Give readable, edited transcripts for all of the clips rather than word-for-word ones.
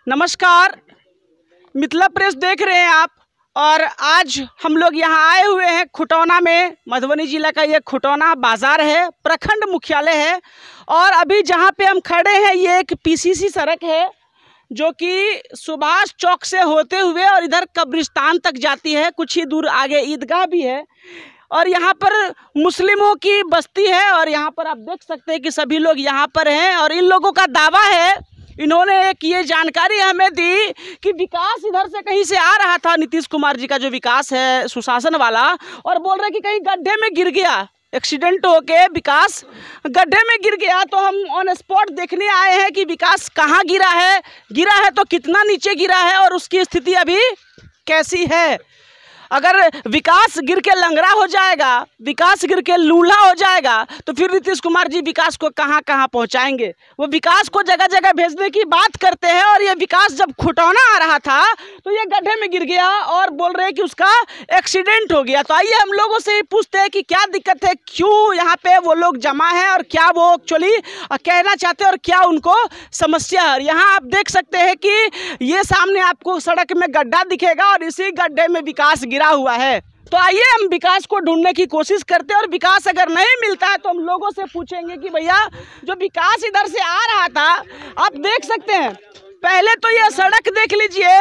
नमस्कार, मिथिला प्रेस देख रहे हैं आप। और आज हम लोग यहाँ आए हुए हैं खुटौना में। मधुबनी जिला का ये खुटौना बाज़ार है, प्रखंड मुख्यालय है। और अभी जहाँ पे हम खड़े हैं ये एक पीसीसी सड़क है जो कि सुभाष चौक से होते हुए और इधर कब्रिस्तान तक जाती है। कुछ ही दूर आगे ईदगाह भी है और यहाँ पर मुस्लिमों की बस्ती है। और यहाँ पर आप देख सकते हैं कि सभी लोग यहाँ पर हैं। और इन लोगों का दावा है, इन्होंने एक ये जानकारी हमें दी कि विकास इधर से कहीं से आ रहा था, नीतीश कुमार जी का जो विकास है सुशासन वाला, और बोल रहे कि कहीं गड्ढे में गिर गया, एक्सीडेंट होके विकास गड्ढे में गिर गया। तो हम ऑन स्पॉट देखने आए हैं कि विकास कहाँ गिरा है तो कितना नीचे गिरा है और उसकी स्थिति अभी कैसी है। अगर विकास गिर के लंगड़ा हो जाएगा, विकास गिर के लूल्हा हो जाएगा, तो फिर नीतीश कुमार जी विकास को कहाँ कहाँ पहुँचाएंगे। वो विकास को जगह जगह भेजने की बात करते हैं। और ये विकास जब खुटौना आ रहा था तो ये गड्ढे में गिर गया और बोल रहे हैं कि उसका एक्सीडेंट हो गया। तो आइए हम लोगों से ही पूछते हैं कि क्या दिक्कत है, क्यों यहाँ पे वो लोग जमा है और क्या वो एक्चुअली कहना चाहते हैं और क्या उनको समस्या है। यहाँ आप देख सकते हैं कि ये सामने आपको सड़क में गड्ढा दिखेगा और इसी गड्ढे में विकास हुआ है। तो आइए हम विकास को ढूंढने की कोशिश करते हैं। और विकास अगर नहीं मिलता है तो हम लोगों से पूछेंगे कि भैया जो विकास इधर से आ रहा था, आप देख सकते हैं, पहले तो ये सड़क देख लीजिए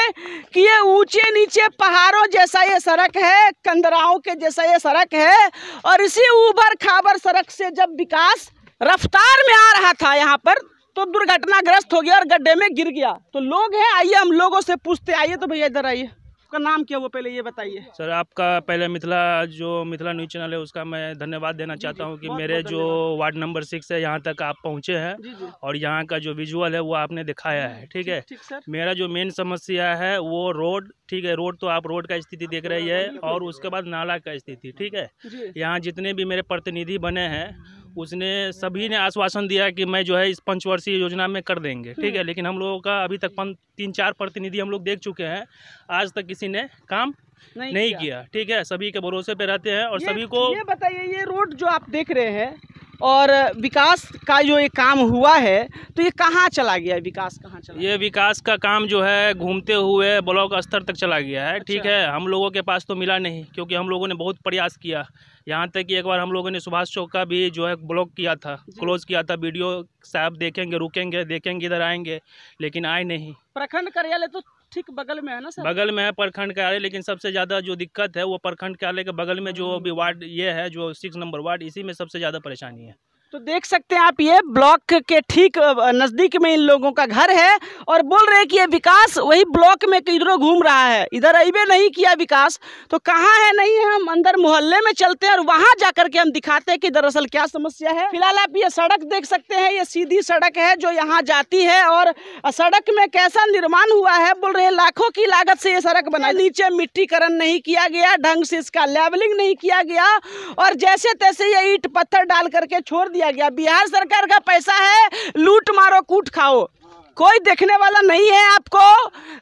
कि ये ऊंचे नीचे पहाड़ों जैसा ये सड़क है, कंदराओं के जैसा ये सड़क है। और इसी ऊबड़ खाबड़ सड़क से जब विकास रफ्तार में आ रहा था यहाँ पर तो दुर्घटनाग्रस्त हो गया और गड्ढे में गिर गया। तो लोग हैं, आइए हम लोगों से पूछते। आइए तो भैया इधर आइए, आपका नाम क्या वो पहले ये बताइए। सर, आपका पहले मिथिला न्यूज़ चैनल है उसका मैं धन्यवाद देना चाहता हूँ कि मेरे जो वार्ड नंबर 6 है यहाँ तक आप पहुँचे हैं और यहाँ का जो विजुअल है वो आपने दिखाया है। ठीक है, मेरा जो मेन समस्या है वो रोड, ठीक है, रोड तो आप रोड का स्थिति देख रही है और उसके बाद नाला का स्थिति। ठीक है, यहाँ जितने भी मेरे प्रतिनिधि बने हैं उसने सभी ने आश्वासन दिया कि मैं जो है इस पंचवर्षीय योजना में कर देंगे। ठीक है, लेकिन हम लोगों का अभी तक 3-4 प्रतिनिधि हम लोग देख चुके हैं, आज तक किसी ने काम नहीं किया। ठीक है, सभी के भरोसे पे रहते हैं। और सभी को ये बताइए, ये रोड जो आप देख रहे हैं और विकास का जो ये काम हुआ है तो ये कहाँ चला गया है, विकास कहाँ चला गया? ये विकास का काम जो है घूमते हुए ब्लॉक स्तर तक चला गया है। ठीक है, हम लोगों के पास तो मिला नहीं क्योंकि हम लोगों ने बहुत प्रयास किया। यहाँ तक कि एक बार हम लोगों ने सुभाष चौक का भी जो है ब्लॉक किया था, क्लोज किया था। वीडियो साहब देखेंगे, रुकेंगे, देखेंगे, इधर आएंगे, लेकिन आए नहीं। प्रखंड कार्यालय तो ठीक बगल में है ना सर? बगल में है प्रखंड कार्यालय, लेकिन सबसे ज़्यादा जो दिक्कत है वो प्रखंड कार्यालय के बगल में जो अभी वार्ड ये है, जो 6 नंबर वार्ड, इसी में सबसे ज़्यादा परेशानी है। तो देख सकते हैं आप, ये ब्लॉक के ठीक नज़दीक में इन लोगों का घर है और बोल रहे हैं कि ये विकास वही ब्लॉक में किधरों घूम रहा है, इधर अइबे नहीं किया विकास। तो कहाँ है नहीं है, हम अंदर मोहल्ले में चलते हैं और वहाँ जाकर के हम दिखाते हैं कि दरअसल क्या समस्या है। फिलहाल आप ये सड़क देख सकते हैं, ये सीधी सड़क है जो यहाँ जाती है। और सड़क में कैसा निर्माण हुआ है, बोल रहे हैं लाखों की लागत से ये सड़क बना, नीचे मिट्टीकरण नहीं किया गया, ढंग से इसका लेवलिंग नहीं किया गया और जैसे तैसे ये ईंट पत्थर डाल करके छोड़ दिया गया। बिहार सरकार का पैसा है, लूट मारो कूट खाओ, कोई देखने वाला नहीं है आपको।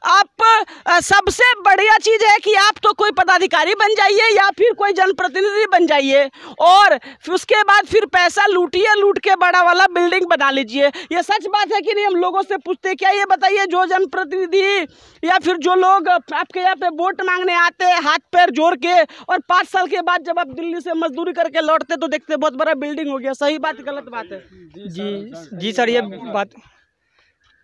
आप सबसे बढ़िया चीज़ है कि आप तो कोई पदाधिकारी बन जाइए या फिर कोई जनप्रतिनिधि बन जाइए और फिर उसके बाद फिर पैसा लूटिए, लूट के बड़ा वाला बिल्डिंग बना लीजिए। ये सच बात है कि नहीं, हम लोगों से पूछते क्या। ये बताइए, जो जनप्रतिनिधि या फिर जो लोग आपके यहाँ पे वोट मांगने आते हैं हाथ पैर जोड़ के और 5 साल के बाद जब आप दिल्ली से मजदूरी करके लौटते तो देखते बहुत बड़ा बिल्डिंग हो गया, सही बात गलत बात है? जी सर, ये बात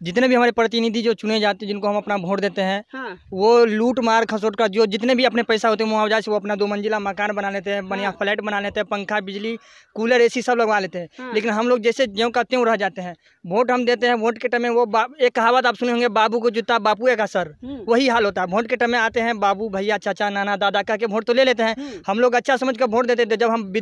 जितने भी हमारे प्रतिनिधि जो चुने जाते हैं, जिनको हम अपना वोट देते हैं, हाँ, वो लूट मार खसोट का जो जितने भी अपने पैसा होते हैं मुआवजा से वो अपना 2 मंजिला मकान बना लेते हैं, बढ़िया फ्लैट बना लेते हैं, पंखा बिजली कूलर एसी सब लगवा लेते हैं। हाँ। लेकिन हम लोग जैसे ज्यों का त्यों रह जाते हैं। वोट हम देते हैं, वोट के टाइम में वो एक कहावत आप सुने होंगे, बाबू को जूता बापू का सर, वही हाल होता है। वोट के टाइम में आते हैं, बाबू भैया चाचा नाना दादा कह के वोट तो ले लेते हैं। हम लोग अच्छा समझ कर वोट देते थे। जब हम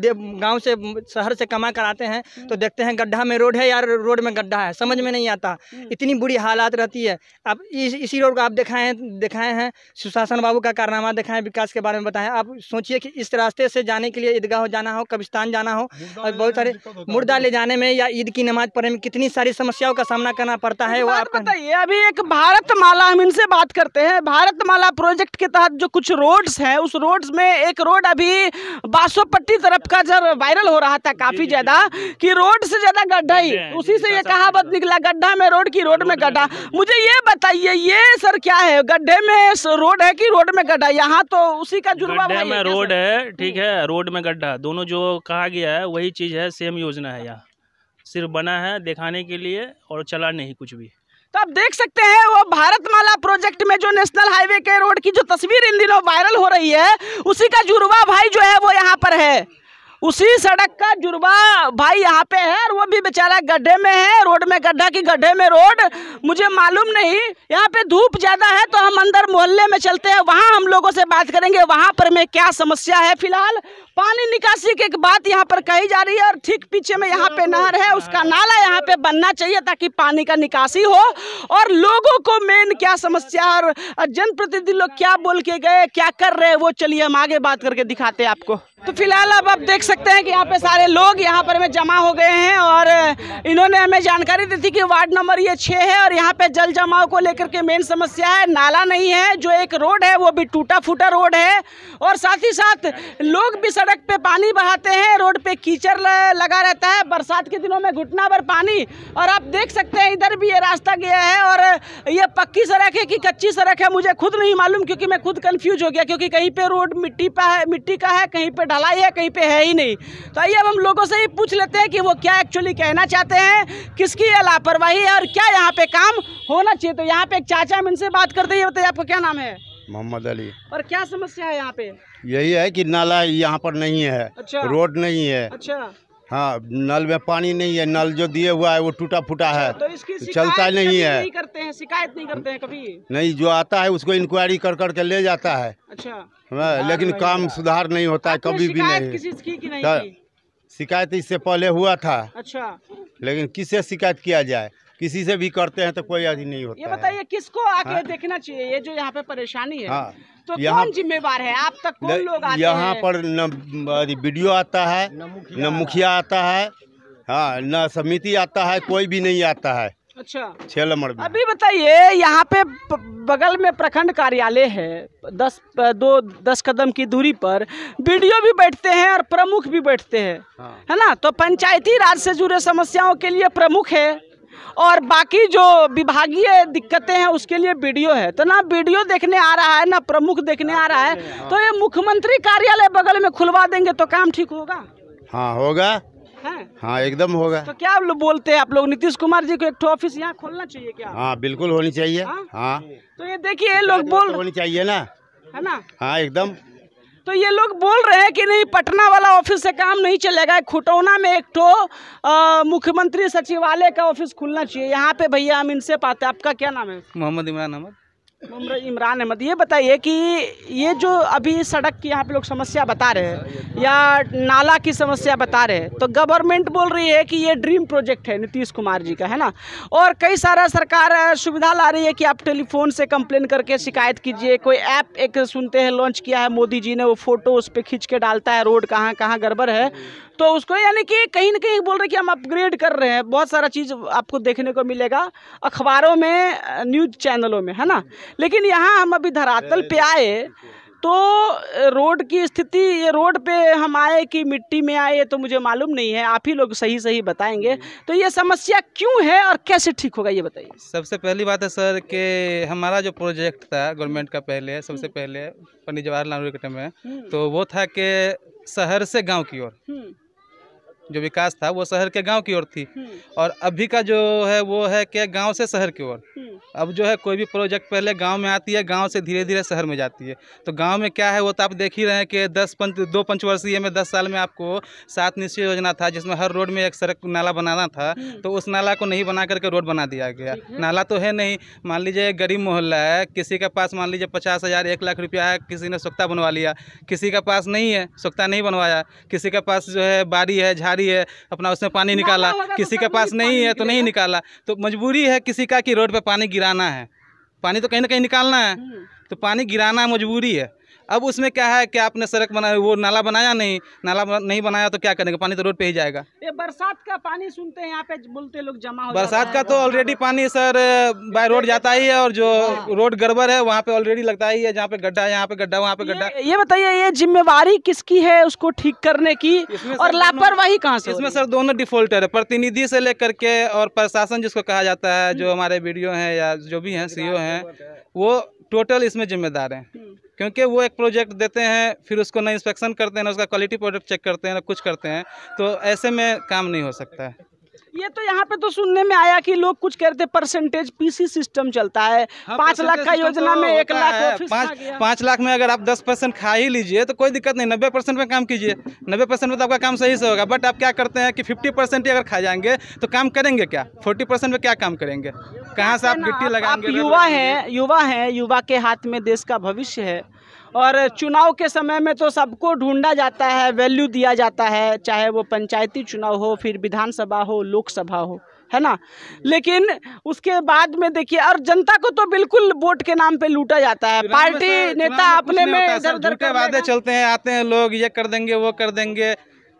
गाँव से शहर से कमा कर आते हैं तो देखते हैं गड्ढा में रोड है यार, रोड में गड्ढा है, समझ में नहीं आता, इतनी बुरी हालात रहती है। अब इसी रोड को आप दिखाए हैं, सुशासन बाबू का कारनामा दिखाएं, विकास के बारे में बताएं। आप सोचिए कि इस रास्ते से जाने के लिए ईदगाह जाना हो, कब्रिस्तान जाना हो और बहुत सारे मुर्दा ले जाने में या ईद की नमाज पढ़ने में कितनी सारी समस्याओं का सामना करना पड़ता है। वो आप बताइए। अभी एक भारतमाला, हम इनसे बात करते हैं, भारतमाला प्रोजेक्ट के तहत जो कुछ रोड्स हैं, उस रोड्स में एक रोड अभी बासोपट्टी तरफ का जब वायरल हो रहा था काफी ज्यादा कि रोड से ज्यादा गड्ढा ही, उसी से ये कहावत निकला, गड्ढा में रोड की रोड रोड में गड्ढा। मुझे ये बताइए, ये सर क्या है, गड्ढे में रोड है कि रोड में गड्ढा? यहाँ तो उसी का जुर्मा गड्ढे में रोड है, ठीक है, रोड में गड्ढा, दोनों जो कहा गया है वही चीज़ है, सेम योजना है। यहाँ सिर्फ बना है दिखाने के लिए और चला नहीं कुछ भी। तो आप देख सकते हैं वो भारतमाला प्रोजेक्ट में जो नेशनल हाईवे के रोड की जो तस्वीर इन दिनों वायरल हो रही है, उसी का जुर्मा भाई जो है वो यहाँ पर है। उसी सड़क का जुर्मा भाई यहाँ पे है और वो भी बेचारा गड्ढे में है, रोड में गड्ढा की गड्ढे में रोड, मुझे मालूम नहीं। यहाँ पे धूप ज़्यादा है तो हम अंदर मोहल्ले में चलते हैं, वहाँ हम लोगों से बात करेंगे वहाँ पर में क्या समस्या है। फिलहाल पानी निकासी की एक बात यहाँ पर कही जा रही है और ठीक पीछे में यहाँ पे नहर है, उसका नाला यहाँ पे बनना चाहिए ताकि पानी का निकासी हो। और लोगों को मेन क्या समस्या और जनप्रतिनिधि लोग क्या बोल के गए, क्या कर रहे हैं, वो चलिए हम आगे बात करके दिखाते हैं आपको। तो फिलहाल अब आप देख सकते हैं कि यहाँ पे सारे लोग यहाँ पर में जमा हो गए हैं और इन्होंने हमें जानकारी दी थी कि वार्ड नंबर ये 6 है और यहाँ पे जल जमाव को लेकर के मेन समस्या है, नाला नहीं है, जो एक रोड है वो भी टूटा फूटा रोड है और साथ ही साथ लोग भी सड़क पे पानी बहाते हैं, रोड पे कीचड़ लगा रहता है, बरसात के दिनों में घुटना भर पानी। और आप देख सकते हैं इधर भी ये रास्ता गया है और ये पक्की सड़क है कि कच्ची सड़क है मुझे खुद नहीं मालूम, क्योंकि मैं खुद कंफ्यूज हो गया, क्योंकि कहीं पे रोड मिट्टी का है, कहीं पे ढलाई है, कहीं पे है ही नहीं। तो आइए अब हम लोगों से ही पूछ लेते हैं कि वो क्या एक्चुअली कहना चाहते हैं, किसकी ये लापरवाही है और क्या यहाँ पे काम होना चाहिए। तो यहाँ पे एक चाचा हम इनसे बात करते हैं, बताइए आपका क्या नाम है? मोहम्मद अली। और क्या समस्या है यहाँ पे? यही है कि नाला यहाँ पर नहीं है। अच्छा। रोड नहीं है। अच्छा। हाँ, नल में पानी नहीं है, नल जो दिए हुआ है वो टूटा फूटा है, तो इसकी चलता नहीं है। नहीं करते हैं, शिकायत नहीं करते हैं कभी? नहीं, जो आता है उसको इंक्वायरी कर कर के ले जाता है। अच्छा। लेकिन काम सुधार नहीं होता है कभी भी नहीं। किसी की नहीं की? शिकायत इससे पहले हुआ था। अच्छा। लेकिन किससे शिकायत किया जाए, किसी से भी करते हैं तो कोई आदि नहीं होता। ये बताइए किसको आके देखना चाहिए ये जो यहाँ पे परेशानी है? हाँ, तो कौन जिम्मेवार है? आप तक कौन लोग आते हैं? यहाँ पर न वीडियो आता है, न मुखिया आता है, हाँ, न समिति आता है, कोई भी नहीं आता है। अच्छा। 6 नंबर में। अभी बताइए यहाँ पे बगल में प्रखंड कार्यालय है, 10 कदम की दूरी पर बीडीओ भी बैठते हैं और प्रमुख भी बैठते हैं। हाँ। है ना? तो पंचायती राज से जुड़े समस्याओं के लिए प्रमुख है और बाकी जो विभागीय दिक्कतें हैं उसके लिए बीडीओ है। तो ना बीडीओ देखने आ रहा है ना प्रमुख देखने आ रहा है, तो ये मुख्यमंत्री कार्यालय बगल में खुलवा देंगे तो काम ठीक होगा? हाँ होगा। हाँ एकदम होगा। तो क्या आप लोग बोलते हैं, आप लोग नीतीश कुमार जी को एक ऑफिस यहाँ खोलना चाहिए क्या? हाँ बिल्कुल होनी चाहिए। हाँ तो ये देखिए लोग बोल होनी चाहिए ना, है ना? हाँ एकदम। तो ये लोग बोल रहे हैं कि नहीं पटना वाला ऑफिस से काम नहीं चलेगा, खुटौना में एक मुख्यमंत्री सचिवालय का ऑफिस खुलना चाहिए। यहाँ पे भैया हम इनसे पाते हैं, आपका क्या नाम है? मोहम्मद इमरान अहमद। इमरान अहमद, ये बताइए कि ये जो अभी सड़क की यहाँ पे लोग समस्या बता रहे हैं या नाला की समस्या बता रहे हैं, तो गवर्नमेंट बोल रही है कि ये ड्रीम प्रोजेक्ट है नीतीश कुमार जी का, है ना? और कई सारा सरकार सुविधा ला रही है कि आप टेलीफोन से कंप्लेन करके शिकायत कीजिए। कोई ऐप एक सुनते हैं लॉन्च किया है मोदी जी ने, वो फोटो उस पर खींच के डालता है रोड कहाँ कहाँ गड़बड़ है, तो उसको यानी कि कहीं ना कहीं बोल रहे कि हम अपग्रेड कर रहे हैं। बहुत सारा चीज़ आपको देखने को मिलेगा अखबारों में, न्यूज़ चैनलों में, है ना? लेकिन यहाँ हम अभी धरातल पे आए तो रोड की स्थिति, ये रोड पे हम आए कि मिट्टी में आए तो मुझे मालूम नहीं है, आप ही लोग सही बताएंगे। तो ये समस्या क्यों है और कैसे ठीक होगा ये बताइए। सबसे पहली बात है सर कि हमारा जो प्रोजेक्ट था गवर्नमेंट का पहले, सबसे पहले पंडित जवाहरलाल नेहरू के टाइम में, तो वो था कि शहर से गांव की ओर जो विकास था वो शहर के गांव की ओर थी, और अभी का जो है वो है कि गांव से शहर की ओर। अब जो है कोई भी प्रोजेक्ट पहले गांव में आती है, गांव से धीरे धीरे शहर में जाती है। तो गांव में क्या है वो तो आप देख ही रहे हैं कि 2 पंचवर्षीय में 10 साल में आपको 7 निश्चय योजना था जिसमें हर रोड में एक सड़क नाला बनाना था, तो उस नाला को नहीं बना करके रोड बना दिया गया। नाला तो है नहीं, मान लीजिए गरीब मोहल्ला है, किसी के पास मान लीजिए 50,000 1 लाख रुपया है, किसी ने सोख्ता बनवा लिया, किसी के पास नहीं है, सोख्ता नहीं बनवाया, किसी के पास जो है बाड़ी है, झाड़ी है, अपना उसमें पानी निकाला, किसी के पास नहीं है तो नहीं निकाला। तो मजबूरी है किसी का कि रोड पे पानी गिराना है, पानी तो कहीं ना कहीं निकालना है, तो पानी गिराना मजबूरी है। अब उसमें क्या है कि आपने सड़क बनाया, वो नाला बनाया नहीं, नाला नहीं बनाया तो क्या करेंगे, पानी तो रोड पे ही जाएगा। ये बरसात का पानी सुनते हैं यहाँ पे बोलते लोग जमा हो बरसात का तो ऑलरेडी पानी सर बाय रोड जाता ही है, और जो रोड गड़बड़ है वहाँ पे ऑलरेडी लगता ही है, जहाँ पे गड्ढा है यहाँ पे गड्ढा, वहाँ पे गड्ढा। ये बताइए, ये जिम्मेवारी किसकी है उसको ठीक करने की, और लापरवाही कहाँ से? इसमें सर दोनों डिफॉल्टर है, प्रतिनिधि से लेकर के और प्रशासन जिसको कहा जाता है, जो हमारे वीडियो हैं या जो भी हैं सीईओ हैं, वो टोटल इसमें जिम्मेदार हैं। क्योंकि वो एक प्रोजेक्ट देते हैं, फिर उसको ना इंस्पेक्शन करते हैं, ना उसका क्वालिटी प्रोडक्ट चेक करते हैं, ना कुछ करते हैं, तो ऐसे में काम नहीं हो सकता है। ये तो यहाँ पे तो सुनने में आया कि लोग कुछ कहते परसेंटेज पीसी सिस्टम चलता है। 5 लाख का योजना में 1 लाख ऑफिस खा गया। 5 लाख में अगर आप 10% खा ही लीजिए तो कोई दिक्कत नहीं, 90% में काम कीजिए, 90% में तो आपका काम सही से होगा। बट आप क्या करते हैं कि 50% ही अगर खा जाएंगे तो काम करेंगे क्या? 40% में क्या काम करेंगे? कहाँ से आप गिट्टी लगाएंगे? युवा हैं, युवा के हाथ में देश का भविष्य है, और चुनाव के समय में तो सबको ढूंढा जाता है, वैल्यू दिया जाता है, चाहे वो पंचायती चुनाव हो, फिर विधानसभा हो, लोकसभा हो, है ना। लेकिन उसके बाद में देखिए, और जनता को तो बिल्कुल वोट के नाम पे लूटा जाता है। पार्टी नेता अपने में इधर-उधर के वादे चलते हैं, आते हैं लोग, ये कर देंगे वो कर देंगे,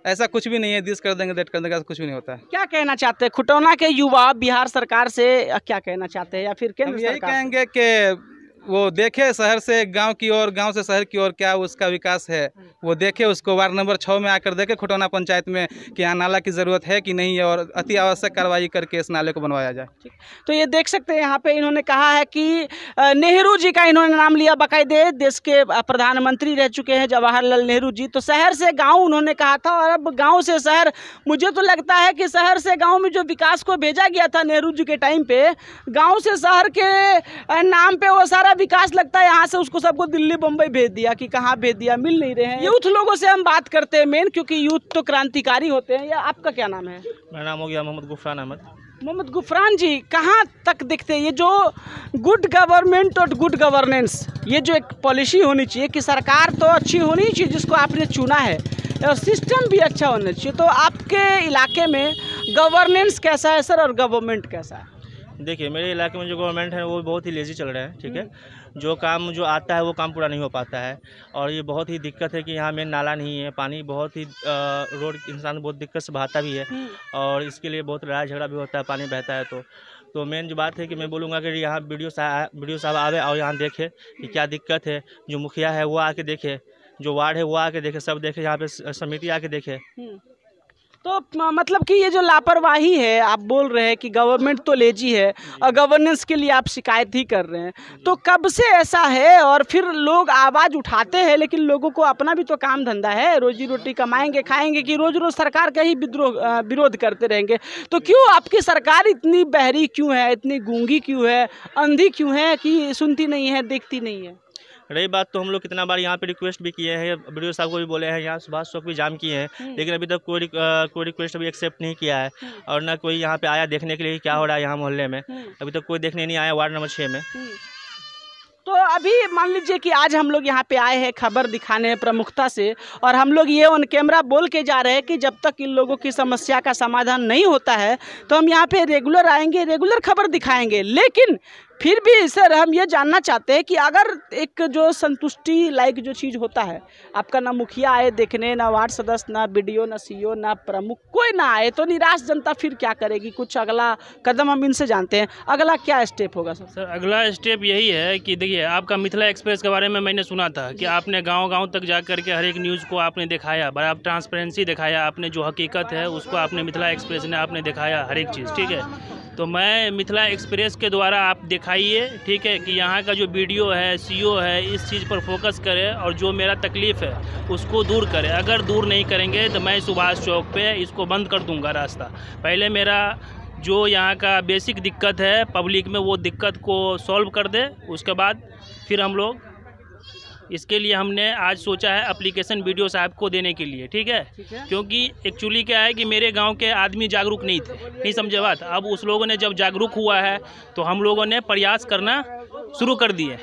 ऐसा कुछ भी नहीं है। दिस कर देंगे दैट कर देंगे, ऐसा कुछ भी नहीं होता है। क्या कहना चाहते हैं खुटौना के युवा बिहार सरकार से, क्या कहना चाहते हैं, या फिर केंद्र सरकार? यही कहेंगे कि वो देखे शहर से गांव की ओर, गांव से शहर की ओर क्या उसका विकास है, वो देखे उसको। वार्ड नंबर 6 में आकर देखे खुटौना पंचायत में कि यहाँ नाला की ज़रूरत है कि नहीं है, और अति आवश्यक कार्रवाई करके इस नाले को बनवाया जाए। तो ये देख सकते हैं यहाँ पे इन्होंने कहा है कि नेहरू जी का इन्होंने नाम लिया, बाकायदे देश के प्रधानमंत्री रह चुके हैं जवाहरलाल नेहरू जी। तो शहर से गाँव उन्होंने कहा था, और अब गाँव से शहर। मुझे तो लगता है कि शहर से गाँव में जो विकास को भेजा गया था नेहरू जी के टाइम पे, गाँव से शहर के नाम पे वो सारा विकास लगता है यहाँ से उसको सबको दिल्ली बम्बई भेज दिया कि कहाँ भेज दिया, मिल नहीं रहे हैं। यूथ लोगों से हम बात करते हैं मेन, क्योंकि यूथ तो क्रांतिकारी होते हैं। या आपका क्या नाम है? मेरा नाम हो गया मोहम्मद गुफरान अहमद। मोहम्मद गुफरान जी, कहाँ तक दिखते हैं ये जो गुड गवर्नमेंट और गुड गवर्नेंस, ये जो एक पॉलिसी होनी चाहिए कि सरकार तो अच्छी होनी चाहिए जिसको आपने चुना है, और सिस्टम भी अच्छा होना चाहिए। तो आपके इलाके में गवर्नेंस कैसा है सर, और गवर्नमेंट कैसा है? देखिए, मेरे इलाके में जो गवर्नमेंट है वो बहुत ही लेजी चल रहा है, ठीक है। जो काम जो आता है वो काम पूरा नहीं हो पाता है, और ये बहुत ही दिक्कत है कि यहाँ में नाला नहीं है, पानी बहुत ही रोड इंसान बहुत दिक्कत से बहाता भी है, और इसके लिए बहुत लड़ाई झगड़ा भी होता है, पानी बहता है। तो मेन जो बात है कि मैं बोलूँगा कि यहाँ वीडियो साहब आवे और यहाँ देखे कि क्या दिक्कत है। जो मुखिया है वो आके देखे, जो वार्ड है वो आके देखे, सब देखे, यहाँ पे समिति आके देखे। तो मतलब कि ये जो लापरवाही है, आप बोल रहे हैं कि गवर्नमेंट तो लेजी है और गवर्नेंस के लिए आप शिकायत ही कर रहे हैं, तो कब से ऐसा है? और फिर लोग आवाज़ उठाते हैं, लेकिन लोगों को अपना भी तो काम धंधा है, रोजी रोटी कमाएंगे खाएंगे, कि रोज रोज सरकार का ही विरोध करते रहेंगे? तो क्यों आपकी सरकार इतनी बहरी क्यों है, इतनी गूंगी क्यों है, अंधी क्यों है कि सुनती नहीं है, देखती नहीं है? रही बात, तो हम लोग कितना बार यहाँ पे रिक्वेस्ट भी किए हैं, वीडियो साहब को भी बोले हैं, यहाँ सुभाष चौक भी जाम किए हैं, लेकिन अभी तक कोई रिक्वेस्ट अभी एक्सेप्ट नहीं किया है, और ना कोई यहाँ पे आया देखने के लिए क्या हो रहा है यहाँ मोहल्ले में। अभी तक कोई देखने नहीं आया वार्ड नंबर 6 में। तो अभी मान लीजिए कि आज हम लोग यहाँ पे आए हैं खबर दिखाने प्रमुखता से, और हम लोग ये ऑन कैमरा बोल के जा रहे हैं कि जब तक इन लोगों की समस्या का समाधान नहीं होता है तो हम यहाँ पे रेगुलर आएंगे, रेगुलर खबर दिखाएंगे। लेकिन फिर भी सर हम ये जानना चाहते हैं कि अगर एक जो संतुष्टि लायक जो चीज़ होता है, आपका ना मुखिया आए देखने, ना वार्ड सदस्य, ना बीडीओ, ना सीईओ, ना प्रमुख, कोई ना आए, तो निराश जनता फिर क्या करेगी? कुछ अगला कदम हम इनसे जानते हैं, अगला क्या स्टेप होगा सर? सर अगला स्टेप यही है कि देखिए, आपका मिथिला एक्सप्रेस के बारे में मैंने सुना था कि आपने गाँव तक जा करके हर एक न्यूज़ को आपने दिखाया, बड़ा ट्रांसपेरेंसी दिखाया, आपने जो हकीकत है उसको आपने मिथिला एक्सप्रेस ने आपने दिखाया हर एक चीज़, ठीक है। तो मैं मिथिला एक्सप्रेस के द्वारा आप दिखाइए, ठीक है, कि यहाँ का जो वीडियो है, सीईओ है, इस चीज़ पर फोकस करे और जो मेरा तकलीफ़ है उसको दूर करे। अगर दूर नहीं करेंगे तो मैं सुभाष चौक पे इसको बंद कर दूँगा रास्ता। पहले मेरा जो यहाँ का बेसिक दिक्कत है पब्लिक में, वो दिक्कत को सॉल्व कर दे, उसके बाद फिर हम लोग इसके लिए हमने आज सोचा है एप्लीकेशन वीडियो साहब को देने के लिए, ठीक है। क्योंकि एक्चुअली क्या है कि मेरे गांव के आदमी जागरूक नहीं थे, नहीं समझे बात। अब उस लोगों ने जब जागरूक हुआ है तो हम लोगों ने प्रयास करना शुरू कर दिए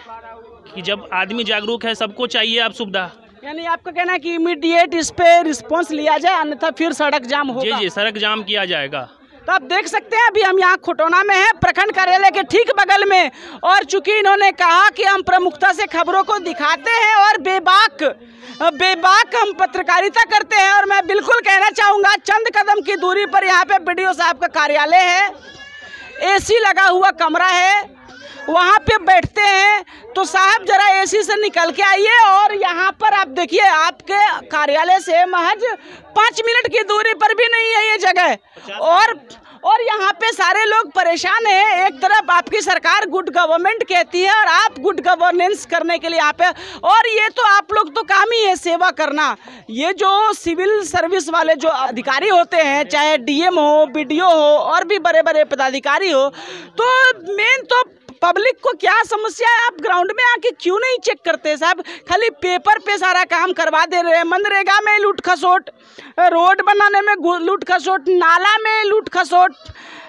कि जब आदमी जागरूक है, सबको चाहिए अब सुविधा। यानी आपका कहना है कि इमीडिएट इस पे रिस्पॉन्स लिया जाए, अन्यथा फिर सड़क जाम होगा? जी, सड़क जाम किया जाएगा। तो आप देख सकते हैं अभी हम यहाँ खुटौना में हैं, प्रखंड कार्यालय के ठीक बगल में। और चूंकि इन्होंने कहा कि हम प्रमुखता से खबरों को दिखाते हैं और बेबाक हम पत्रकारिता करते हैं, और मैं बिल्कुल कहना चाहूँगा चंद कदम की दूरी पर यहाँ पे BDO साहब का कार्यालय है, AC लगा हुआ कमरा है, वहाँ पे बैठते हैं। तो साहब जरा AC से निकल के आइए और यहाँ पर आप देखिए, आपके कार्यालय से महज 5 मिनट की दूरी पर भी नहीं है ये जगह, और यहाँ पे सारे लोग परेशान हैं। एक तरफ आपकी सरकार गुड गवर्नमेंट कहती है और आप गुड गवर्नेंस करने के लिए यहाँ पे, और ये तो आप लोग तो काम ही है सेवा करना। ये जो सिविल सर्विस वाले जो अधिकारी होते हैं, चाहे DM हो, BDO हो और भी बड़े बड़े पदाधिकारी हो, तो मेन तो पब्लिक को क्या समस्या है, आप ग्राउंड में आके क्यों नहीं चेक करते साहब? खाली पेपर पे सारा काम करवा दे रहे हैं। मनरेगा में लूट खसोट, रोड बनाने में लूट खसोट, नाला में लूट खसोट,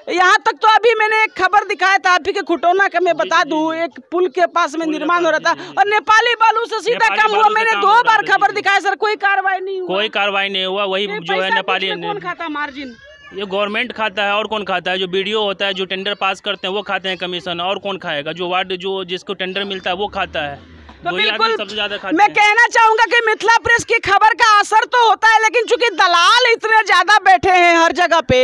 यहाँ तक तो अभी मैंने एक खबर दिखाया था आप ही के खुटौना का, मैं बता दूं, एक पुल के पास में निर्माण हो रहा था और नेपाली बालू से सीधा काम हुआ। मैंने 2 बार खबर दिखाया सर, कोई कार्रवाई नहीं हुआ। कोई कार्रवाई नहीं हुआ। वही जो है नेपाली, कौन खाता मार्जिन? ये गवर्नमेंट खाता है, और कौन खाता है? जो BDO होता है, जो टेंडर पास करते हैं वो खाते हैं कमीशन, और कौन खाएगा? जो वार्ड जो जिसको टेंडर मिलता है वो खाता है। तो बिल्कुल सबसे ज्यादा खाते मैं कहना चाहूंगा कि मिथिला प्रेस की खबर का असर तो होता है, लेकिन चूंकि दलाल इतने ज्यादा बैठे हैं हर जगह पे,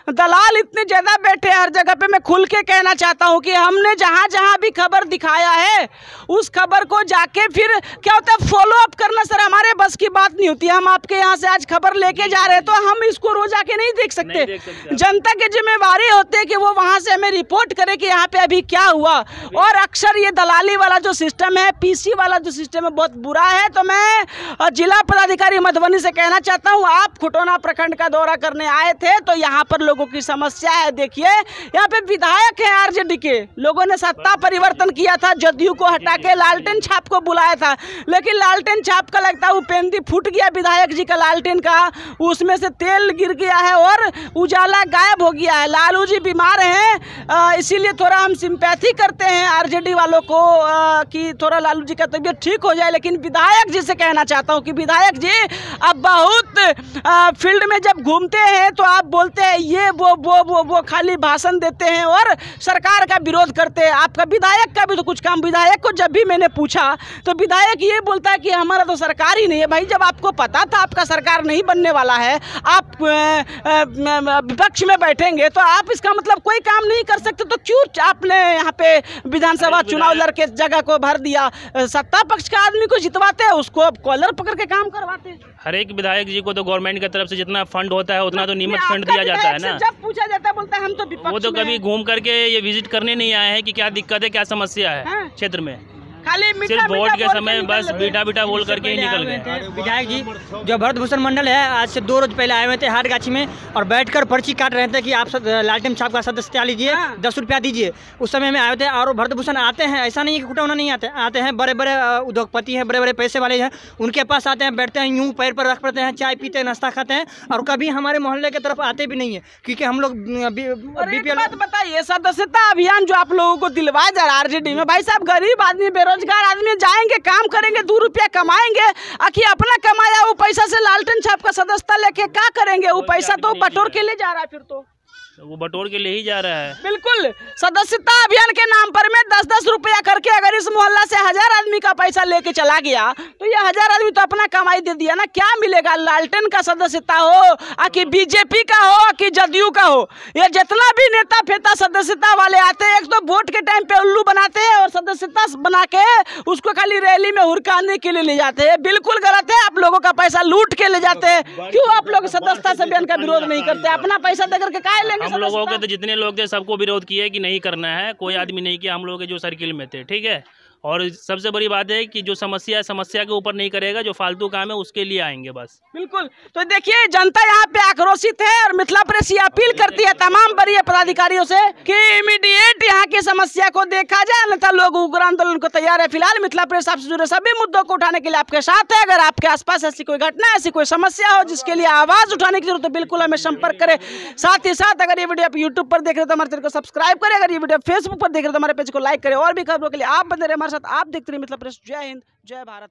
दलाल इतने ज़्यादा बैठे हर जगह पे, मैं खुल के कहना चाहता हूँ कि हमने जहाँ जहाँ भी खबर दिखाया है उस खबर को जाके फिर क्या होता है फॉलो अप करना सर हमारे बस की बात नहीं होती। हम आपके यहाँ से आज खबर लेके जा रहे हैं तो हम इसको रोज आके नहीं देख सकते, जनता की जिम्मेवारी होती है कि वो वहाँ से हमें रिपोर्ट करे कि यहाँ पे अभी क्या हुआ। और अक्सर ये दलाली वाला जो सिस्टम है, PC वाला जो सिस्टम है, बहुत बुरा है। तो मैं जिला पदाधिकारी मधुबनी से कहना चाहता हूँ, आप खुटौना प्रखंड का दौरा करने आए थे तो यहाँ पर लोगों की समस्या है। देखिए यहाँ पे विधायक है RJD के, लोगों ने सत्ता परिवर्तन किया था, जदयू को हटा के लालटेन छाप को बुलाया था, लेकिन लालटेन छाप का लगता है उपेंदी फूट गया विधायक जी का लालटेन का, उसमें से तेल गिर गया है और उजाला गायब हो गया है। लालू जी बीमार हैं, इसीलिए थोड़ा हम सिंपैथी करते हैं RJD वालों को कि थोड़ा लालू जी का तबीयत ठीक हो जाए। लेकिन विधायक जी से कहना चाहता हूँ कि विधायक जी अब बहुत फील्ड में जब घूमते हैं तो आप बोलते हैं ये वो खाली भाषण देते हैं और सरकार का विरोध करते हैं। आपका विधायक का भी तो कुछ काम, विधायक को जब भी मैंने पूछा तो विधायक ये बोलता है कि हमारा तो सरकार ही नहीं है। भाई जब आपको पता था आपका सरकार नहीं बनने वाला है, आप विपक्ष में बैठेंगे तो आप इसका मतलब कोई काम नहीं कर सकते, तो क्यों आपने यहाँ पे विधानसभा चुनाव लड़के जगह को भर दिया? सत्ता पक्ष का आदमी को जितवाते हैं, उसको अब कॉलर पकड़ के काम करवाते हैं। हर एक विधायक जी को तो गवर्नमेंट की तरफ से जितना फंड होता है उतना तो नियमित फंड दिया जाता है ना। जब पूछा जाता है बोलता है हम तो विपक्ष वो तो कभी घूम करके ये विजिट करने नहीं आए हैं कि क्या दिक्कत है, क्या समस्या है क्षेत्र में। खाली सिर्फ वोट के समय बस बीटा बोल करके ही निकल गए। विधायक जी जो भरत भूषण मंडल है आज से 2 रोज पहले आए हुए थे हाटगाछी में और बैठकर पर्ची काट रहे थे कि आप लालटेन छाप का सदस्यता लीजिए, 10 रुपया दीजिए। उस समय में आए थे और भरत भूषण आते हैं, ऐसा नहीं है कि खुटौना नहीं आते हैं, बड़े बड़े उद्योगपति हैं, बड़े बड़े पैसे वाले हैं, उनके पास आते हैं, बैठते हैं, यूँ पैर पर रख पड़ते हैं, चाय पीते हैं, नाश्ता खाते हैं और कभी हमारे मोहल्ले की तरफ आते भी नहीं है क्योंकि हम लोग BPL। बताइए सदस्यता अभियान जो आप लोगों को दिलवाया जा रहा है RJD में, भाई साहब गरीब आदमी बेरोजगार आदमी जाएंगे, काम करेंगे, 2 रुपया कमाएंगे, आखिर अपना कमाया वो पैसा से लालटेन छाप का सदस्यता लेके क्या करेंगे? वो पैसा तो बटोर के ले जा रहा है, फिर तो वो बटोर के लिए ही जा रहा है। बिल्कुल सदस्यता अभियान के नाम पर में 10-10 रुपया करके अगर इस मोहल्ला से 1000 आदमी का पैसा लेके चला गया तो ये 1000 आदमी तो अपना कमाई दे दिया ना। क्या मिलेगा? लालटेन का सदस्यता हो कि BJP का हो कि जदयू का हो, ये जितना भी नेता फेता सदस्यता वाले आते हैं, एक तो वोट के टाइम पे उल्लू बनाते हैं और सदस्यता बना के उसको खाली रैली में हुरकाने के लिए ले जाते हैं। बिल्कुल गलत है, आप लोगों का पैसा लूट के ले जाते हैं। क्यों आप लोग सदस्यता अभियान का विरोध नहीं करते? अपना पैसा देकर के काहे लेंगे? हम लोगों के तो जितने लोग थे सबको विरोध किए कि नहीं करना है, कोई आदमी नहीं किया हम लोग के जो सर्किल में थे, ठीक है। और सबसे बड़ी बात है कि जो समस्या है समस्या के ऊपर नहीं करेगा, जो फालतू काम है उसके लिए आएंगे बस। बिल्कुल। तो देखिए जनता यहाँ पे आक्रोशित है और मिथिला प्रेस ये अपील करती है तमाम वरीय पदाधिकारियों से कि इमीडिएट यहाँ की समस्या को देखा जाए, अन्यथा लोग उग्र आंदोलन को तैयार है। फिलहाल मिथिला प्रेस आपसे जुड़े सभी मुद्दों को उठाने के लिए आपके साथ है। अगर आपके आसपास ऐसी कोई घटना, ऐसी कोई समस्या हो जिसके लिए आवाज उठाने की जरूरत है, बिल्कुल हमें संपर्क करें। साथ ही साथ अगर ये वीडियो आप यूट्यूब पर देख रहे हो तो हमारे चैनल को सब्सक्राइब करें, अगर ये वीडियो फेसबुक पर देख रहे हो तो हमारे पेज को लाइक करें और भी खबरों के लिए आप बने रहे हमारे साथ। आप देखते रहिए मिथिला प्रेस। जय हिंद, जय भारत।